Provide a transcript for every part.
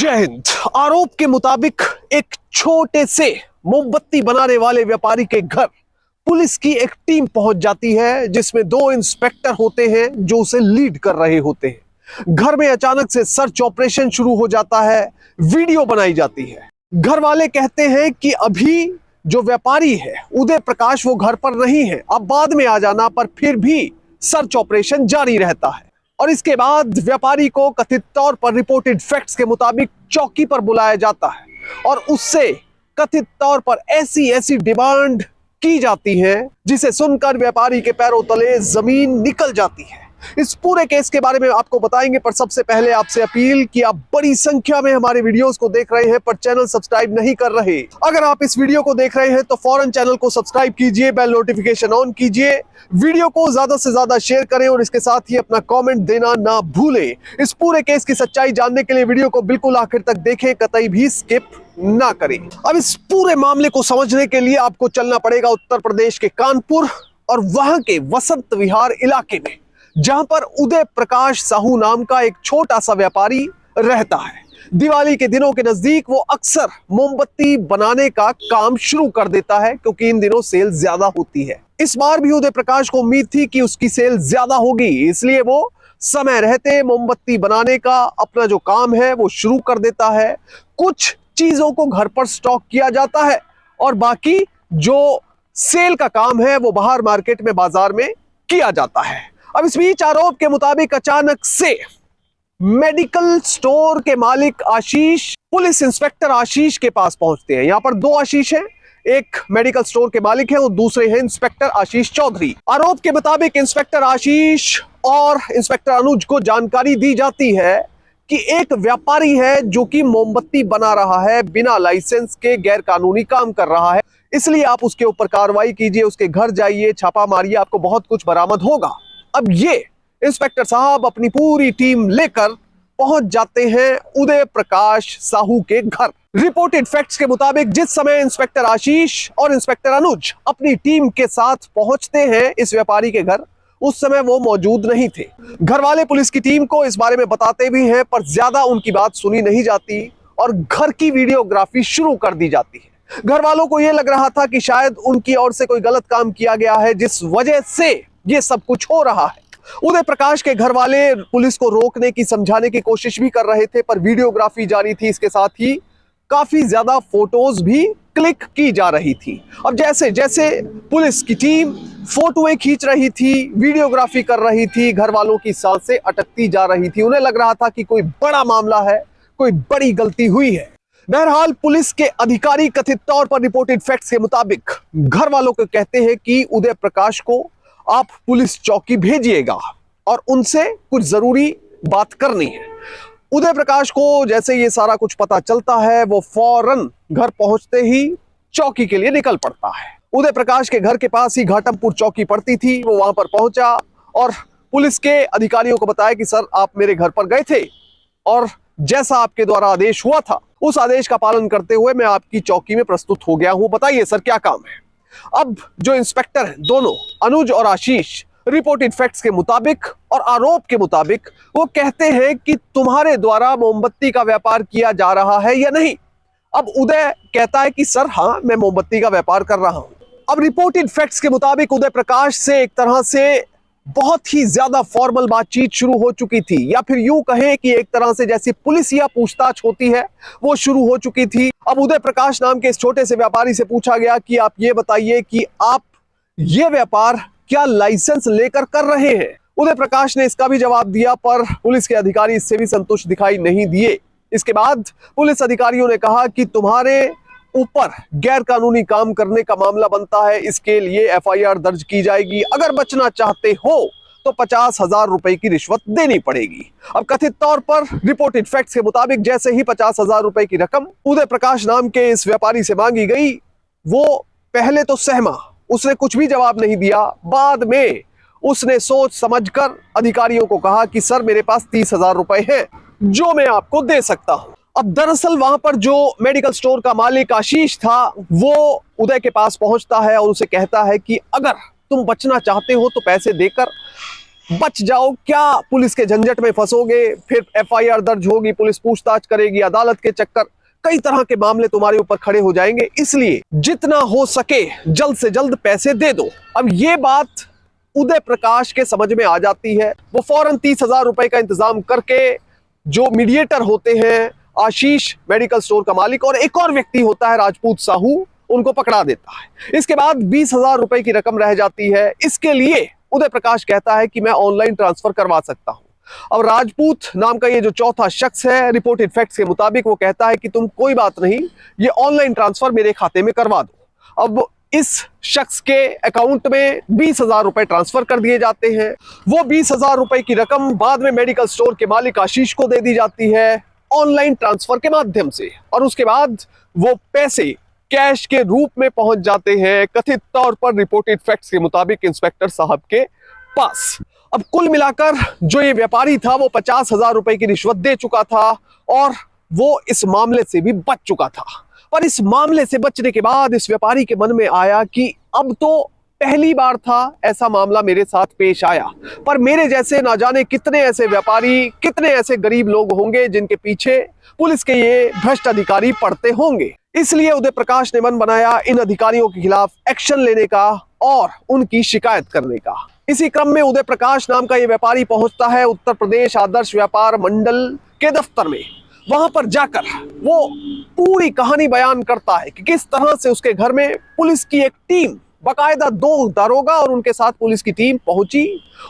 जय हिंद। आरोप के मुताबिक एक छोटे से मोमबत्ती बनाने वाले व्यापारी के घर पुलिस की एक टीम पहुंच जाती है, जिसमें 2 इंस्पेक्टर होते हैं जो उसे लीड कर रहे होते हैं। घर में अचानक से सर्च ऑपरेशन शुरू हो जाता है, वीडियो बनाई जाती है। घर वाले कहते हैं कि अभी जो व्यापारी है उदय प्रकाश वो घर पर नहीं है, अब बाद में आ जाना, पर फिर भी सर्च ऑपरेशन जारी रहता है। और इसके बाद व्यापारी को कथित तौर पर रिपोर्टेड फैक्ट्स के मुताबिक चौकी पर बुलाया जाता है और उससे कथित तौर पर ऐसी डिमांड की जाती है जिसे सुनकर व्यापारी के पैरों तले जमीन निकल जाती है। इस पूरे केस के बारे में आपको बताएंगे, पर सबसे पहले आपसे अपील कि आप बड़ी संख्या में हमारे वीडियोस को देख रहे हैं पर चैनल सब्सक्राइब नहीं कर रहे। अगर आप इस वीडियो को देख रहे हैं तो फौरन चैनल को सब्सक्राइब कीजिए, बेल नोटिफिकेशन ऑन कीजिए, वीडियो को ज्यादा से ज्यादा शेयर करें और इसके साथ ही अपना कमेंट देना ना भूलें। इस पूरे केस की सच्चाई जानने के लिए वीडियो को बिल्कुल आखिर तक देखें, कतई भी स्किप ना करें। अब इस पूरे मामले को समझने के लिए आपको चलना पड़ेगा उत्तर प्रदेश के कानपुर और वहां के वसंत विहार इलाके में, जहां पर उदय प्रकाश साहू नाम का एक छोटा सा व्यापारी रहता है। दिवाली के दिनों के नजदीक वो अक्सर मोमबत्ती बनाने का काम शुरू कर देता है, क्योंकि इन दिनों सेल ज्यादा होती है। इस बार भी उदय प्रकाश को उम्मीद थी कि उसकी सेल ज्यादा होगी, इसलिए वो समय रहते मोमबत्ती बनाने का अपना जो काम है वो शुरू कर देता है। कुछ चीजों को घर पर स्टॉक किया जाता है और बाकी जो सेल का काम है वो बाहर मार्केट में, बाजार में किया जाता है। अब इस बीच आरोप के मुताबिक अचानक से मेडिकल स्टोर के मालिक आशीष पुलिस इंस्पेक्टर आशीष के पास पहुंचते हैं। यहां पर 2 आशीष हैं, एक मेडिकल स्टोर के मालिक हैं और दूसरे हैं इंस्पेक्टर आशीष चौधरी। आरोप के मुताबिक इंस्पेक्टर आशीष और इंस्पेक्टर अनुज को जानकारी दी जाती है कि एक व्यापारी है जो कि मोमबत्ती बना रहा है, बिना लाइसेंस के गैर कानूनी काम कर रहा है, इसलिए आप उसके ऊपर कार्रवाई कीजिए, उसके घर जाइए, छापा मारिए, आपको बहुत कुछ बरामद होगा। अब ये इंस्पेक्टर साहब अपनी पूरी टीम लेकर पहुंच जाते हैं उदय प्रकाश साहू के घर। रिपोर्टेड फैक्ट्स के मुताबिक जिस समय इंस्पेक्टर आशीष और इंस्पेक्टर अनुज अपनी टीम के साथ पहुंचते हैं इस व्यापारी के घर, उस समय वो मौजूद नहीं थे। घर वाले पुलिस की टीम को इस बारे में बताते भी हैं, पर ज्यादा उनकी बात सुनी नहीं जाती और घर की वीडियोग्राफी शुरू कर दी जाती है। घर वालों को यह लग रहा था कि शायद उनकी ओर से कोई गलत काम किया गया है, जिस वजह से ये सब कुछ हो रहा है। उदय प्रकाश के घर वाले पुलिस को रोकने की, समझाने की कोशिश भी कर रहे थे, पर वीडियोग्राफी जारी थी। इसके साथ ही काफी ज्यादा फोटोज भी क्लिक की जा रही थी। अब जैसे जैसे पुलिस की टीम फोटोएं खींच रही थी, वीडियोग्राफी कर रही थी, घर वालों की सांसें अटकती जा रही थी। उन्हें लग रहा था कि कोई बड़ा मामला है, कोई बड़ी गलती हुई है। बहरहाल पुलिस के अधिकारी कथित तौर पर रिपोर्टेड फैक्ट्स के मुताबिक घर वालों को कहते हैं कि उदय प्रकाश को आप पुलिस चौकी भेजिएगा और उनसे कुछ जरूरी बात करनी है। उदय प्रकाश को जैसे ये सारा कुछ पता चलता है, वो फौरन घर पहुंचते ही चौकी के लिए निकल पड़ता है। उदय प्रकाश के घर के पास ही घाटमपुर चौकी पड़ती थी। वो वहां पर पहुंचा और पुलिस के अधिकारियों को बताया कि सर, आप मेरे घर पर गए थे और जैसा आपके द्वारा आदेश हुआ था उस आदेश का पालन करते हुए मैं आपकी चौकी में प्रस्तुत हो गया हूं, बताइए सर क्या काम है। अब जो इंस्पेक्टर हैं दोनों, अनुज और आशीष, रिपोर्टेड फैक्ट्स के मुताबिक और आरोप के मुताबिक वो कहते हैं कि तुम्हारे द्वारा मोमबत्ती का व्यापार किया जा रहा है या नहीं। अब उदय कहता है कि सर हाँ, मैं मोमबत्ती का व्यापार कर रहा हूं। अब रिपोर्टेड फैक्ट्स के मुताबिक उदय प्रकाश से एक तरह से बहुत ही ज्यादा फॉर्मल बातचीत शुरू हो चुकी थी, या फिर यूं कहें कि एक तरह से जैसी पुलिस या पूछताछ होती है वो शुरू हो चुकी थी। अब उदय प्रकाश नाम के इस छोटे से व्यापारी से पूछा गया कि आप ये बताइए कि आप ये व्यापार क्या लाइसेंस लेकर कर रहे हैं। उदय प्रकाश ने इसका भी जवाब दिया, पर पुलिस के अधिकारी इससे भी संतुष्ट दिखाई नहीं दिए। इसके बाद पुलिस अधिकारियों ने कहा कि तुम्हारे ऊपर गैर कानूनी काम करने का मामला बनता है, इसके लिए एफआईआर दर्ज की जाएगी। अगर बचना चाहते हो तो 50,000 रुपए की रिश्वत देनी पड़ेगी। अब कथित तौर पर रिपोर्टेड फैक्ट्स के मुताबिक जैसे ही 50,000 रुपए की रकम उदय प्रकाश नाम के इस व्यापारी से मांगी गई, वो पहले तो सहमा, उसने कुछ भी जवाब नहीं दिया। बाद में उसने सोच समझकर अधिकारियों को कहा कि सर, मेरे पास 30,000 रुपए हैं जो मैं आपको दे सकता हूं। अब दरअसल वहां पर जो मेडिकल स्टोर का मालिक आशीष था, वो उदय के पास पहुंचता है और उसे कहता है कि अगर तुम बचना चाहते हो तो पैसे देकर बच जाओ, क्या पुलिस के झंझट में फंसोगे, फिर एफआईआर दर्ज होगी, पुलिस पूछताछ करेगी, अदालत के चक्कर, कई तरह के मामले तुम्हारे ऊपर खड़े हो जाएंगे। इसलिए जितना हो सके जल्द से जल्द पैसे दे दो। अब ये बात उदय प्रकाश के समझ में आ जाती है। वो फौरन 30,000 रुपए का इंतजाम करके जो मीडिएटर होते हैं, आशीष मेडिकल स्टोर का मालिक और एक और व्यक्ति होता है राजपूत साहू, उनको पकड़ा देता है। इसके बाद 20,000 रुपए की रकम रह जाती है। इसके लिए उदय प्रकाश कहता है कि मैं ऑनलाइन ट्रांसफर करवा सकता हूं। अब राजपूत नाम का ये जो चौथा शख्स है, रिपोर्टेड फैक्ट्स के मुताबिक वो कहता है कि तुम कोई बात नहीं, ये ऑनलाइन ट्रांसफर मेरे खाते में करवा दो। अब इस शख्स के अकाउंट में 20,000 रुपए ट्रांसफर कर दिए जाते हैं। वो 20,000 रुपए की रकम बाद में मेडिकल स्टोर के मालिक आशीष को दे दी जाती है ऑनलाइन ट्रांसफर के माध्यम से, और उसके बाद वो पैसे कैश के रूप में पहुंच जाते हैं कथित तौर पर रिपोर्टेड फैक्ट्स के मुताबिक इंस्पेक्टर साहब के पास। अब कुल मिलाकर जो ये व्यापारी था वो 50,000 रुपए की रिश्वत दे चुका था और वो इस मामले से भी बच चुका था। पर इस मामले से बचने के बाद इस व्यापारी के मन में आया कि अब तो पहली बार था ऐसा मामला मेरे साथ पेश आया, पर मेरे जैसे ना जाने कितने ऐसे व्यापारी, कितने ऐसे गरीब लोग होंगे जिनके पीछे पुलिस के ये भ्रष्ट अधिकारी पड़ते होंगे। इसलिए उदय प्रकाश ने मन बनाया इन अधिकारियों के खिलाफ एक्शन लेने का और उनकी शिकायत करने का। इसी क्रम में उदय प्रकाश नाम का ये व्यापारी पहुंचता है उत्तर प्रदेश आदर्श व्यापार मंडल के दफ्तर में। वहां पर जाकर वो पूरी कहानी बयान करता है कि किस तरह से उसके घर में पुलिस की एक टीम, बाकायदा 2 दारोगा और उनके साथ पुलिस की टीम पहुंची।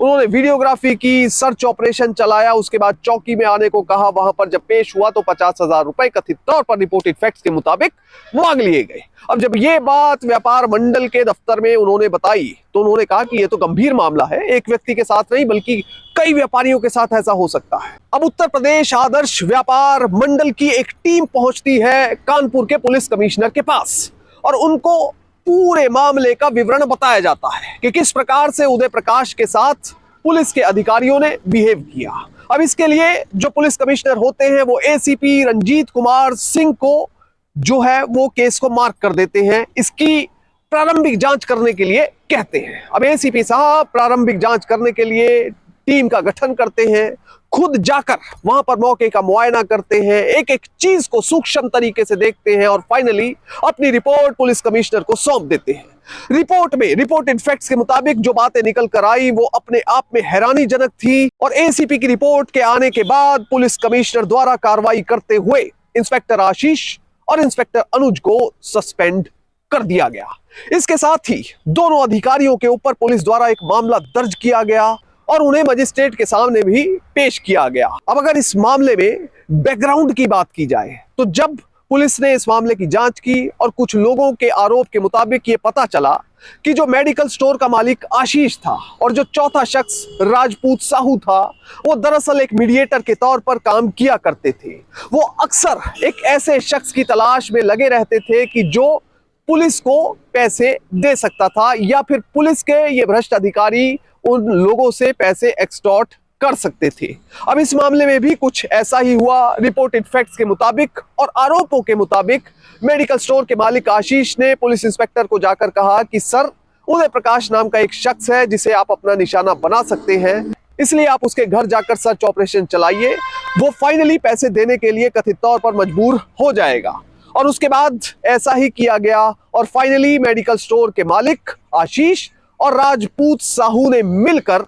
उन्होंने वीडियोग्राफी की, सर्च ऑपरेशन चलाया, उसके बाद चौकी में आने को कहा। वहां पर जब पेश हुआ तो 50,000 रुपए कथित तौर पर रिपोर्टेड फैक्ट्स के मुताबिक मांग लिए गए। अब जब ये बात व्यापार मंडल के दफ्तर में उन्होंने बताई तो उन्होंने कहा कि ये तो गंभीर मामला है, एक व्यक्ति के साथ नहीं बल्कि कई व्यापारियों के साथ ऐसा हो सकता है। अब उत्तर प्रदेश आदर्श व्यापार मंडल की एक टीम पहुंचती है कानपुर के पुलिस कमिश्नर के पास और उनको पूरे मामले का विवरण बताया जाता है कि किस प्रकार से उदय प्रकाश के साथ पुलिस के अधिकारियों ने बिहेव किया। अब इसके लिए जो पुलिस कमिश्नर होते हैं वो एसीपी रंजीत कुमार सिंह को जो है वो केस को मार्क कर देते हैं, इसकी प्रारंभिक जांच करने के लिए कहते हैं। अब एसीपी साहब प्रारंभिक जांच करने के लिए टीम का गठन करते हैं, खुद जाकर वहां पर मौके का मुआयना करते हैं, एक एक चीज को सूक्ष्म तरीके से देखते हैं और फाइनली अपनी रिपोर्ट पुलिस कमिश्नर को सौंप देते हैं। रिपोर्ट में रिपोर्टेड फैक्ट्स के मुताबिक जो बातें निकल कर आई वो अपने आप में हैरानीजनक थी और एसीपी की रिपोर्ट के आने के बाद पुलिस कमिश्नर द्वारा कार्रवाई करते हुए इंस्पेक्टर आशीष और इंस्पेक्टर अनुज को सस्पेंड कर दिया गया। इसके साथ ही दोनों अधिकारियों के ऊपर पुलिस द्वारा एक मामला दर्ज किया गया और उन्हें मजिस्ट्रेट के सामने भी पेश किया गया। अब अगर इस मामले में बैकग्राउंड की बात की जाए तो जब पुलिस ने इस मामले की जांच की और कुछ लोगों के आरोप के मुताबिक ये पता चला कि जो मेडिकल स्टोर का मालिक आशीष था और जो चौथा शख्स राजपूत साहू था वो दरअसल एक मीडिएटर के तौर पर काम किया करते थे। वो अक्सर एक ऐसे शख्स की तलाश में लगे रहते थे कि जो पुलिस को पैसे दे सकता था या फिर पुलिस के ये भ्रष्ट अधिकारी उन लोगों से पैसे एक्सटॉर्ट कर सकते थे। अब इस मामले में भी कुछ ऐसा ही हुआ। रिपोर्टेड फैक्ट्स के मुताबिक और आरोपों के मुताबिक मेडिकल स्टोर के मालिक आशीष ने पुलिस इंस्पेक्टर को जाकर कहा कि सर, उदय प्रकाश नाम का एक शख्स है जिसे आप अपना निशाना बना सकते हैं, इसलिए आप उसके घर जाकर सर्च ऑपरेशन चलाइए, वो फाइनली पैसे देने के लिए कथित तौर पर मजबूर हो जाएगा। और उसके बाद ऐसा ही किया गया और फाइनली मेडिकल स्टोर के मालिक आशीष और राजपूत साहू ने मिलकर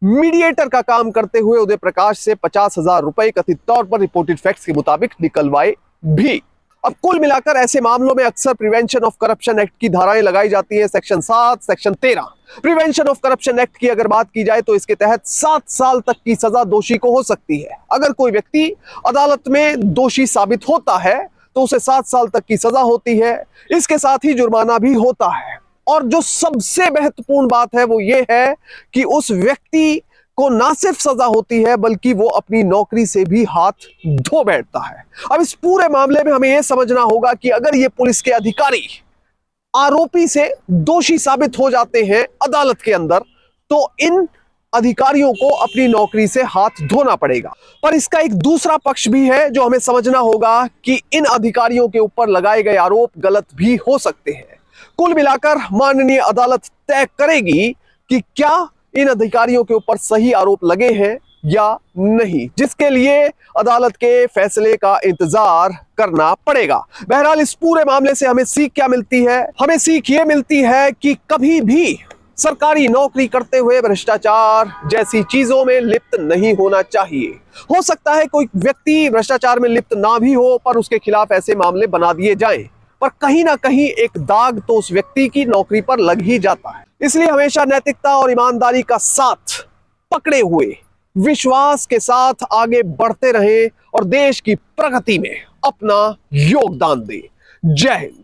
मीडिएटर का काम करते हुए उदय प्रकाश से 50,000 रुपए कथित तौर पर रिपोर्टेड फैक्ट्स के मुताबिक निकलवाए भी। अब कुल मिलाकर ऐसे मामलों में अक्सर प्रिवेंशन ऑफ करप्शन एक्ट की धाराएं लगाई जाती हैं, section 7, section 13। Prevention of corruption act की अगर बात की जाए तो इसके तहत 7 साल तक की सजा दोषी को हो सकती है। अगर कोई व्यक्ति अदालत में दोषी साबित होता है तो उसे 7 साल तक की सजा होती है, इसके साथ ही जुर्माना भी होता है। और जो सबसे महत्वपूर्ण बात है वो ये है कि उस व्यक्ति को ना सिर्फ सजा होती है बल्कि वो अपनी नौकरी से भी हाथ धो बैठता है। अब इस पूरे मामले में हमें यह समझना होगा कि अगर ये पुलिस के अधिकारी आरोपी से दोषी साबित हो जाते हैं अदालत के अंदर तो इन अधिकारियों को अपनी नौकरी से हाथ धोना पड़ेगा। पर इसका एक दूसरा पक्ष भी है जो हमें समझना होगा कि इन अधिकारियों के ऊपर लगाए गए आरोप गलत भी हो सकते हैं। कुल मिलाकर माननीय अदालत तय करेगी कि क्या इन अधिकारियों के ऊपर सही आरोप लगे हैं या नहीं, जिसके लिए अदालत के फैसले का इंतजार करना पड़ेगा। बहरहाल इस पूरे मामले से हमें सीख क्या मिलती है? हमें सीख ये मिलती है कि कभी भी सरकारी नौकरी करते हुए भ्रष्टाचार जैसी चीजों में लिप्त नहीं होना चाहिए। हो सकता है कोई व्यक्ति भ्रष्टाचार में लिप्त ना भी हो, पर उसके खिलाफ ऐसे मामले बना दिए जाएं, पर कहीं ना कहीं एक दाग तो उस व्यक्ति की नौकरी पर लग ही जाता है। इसलिए हमेशा नैतिकता और ईमानदारी का साथ पकड़े हुए विश्वास के साथ आगे बढ़ते रहें और देश की प्रगति में अपना योगदान दें। जय हिंद।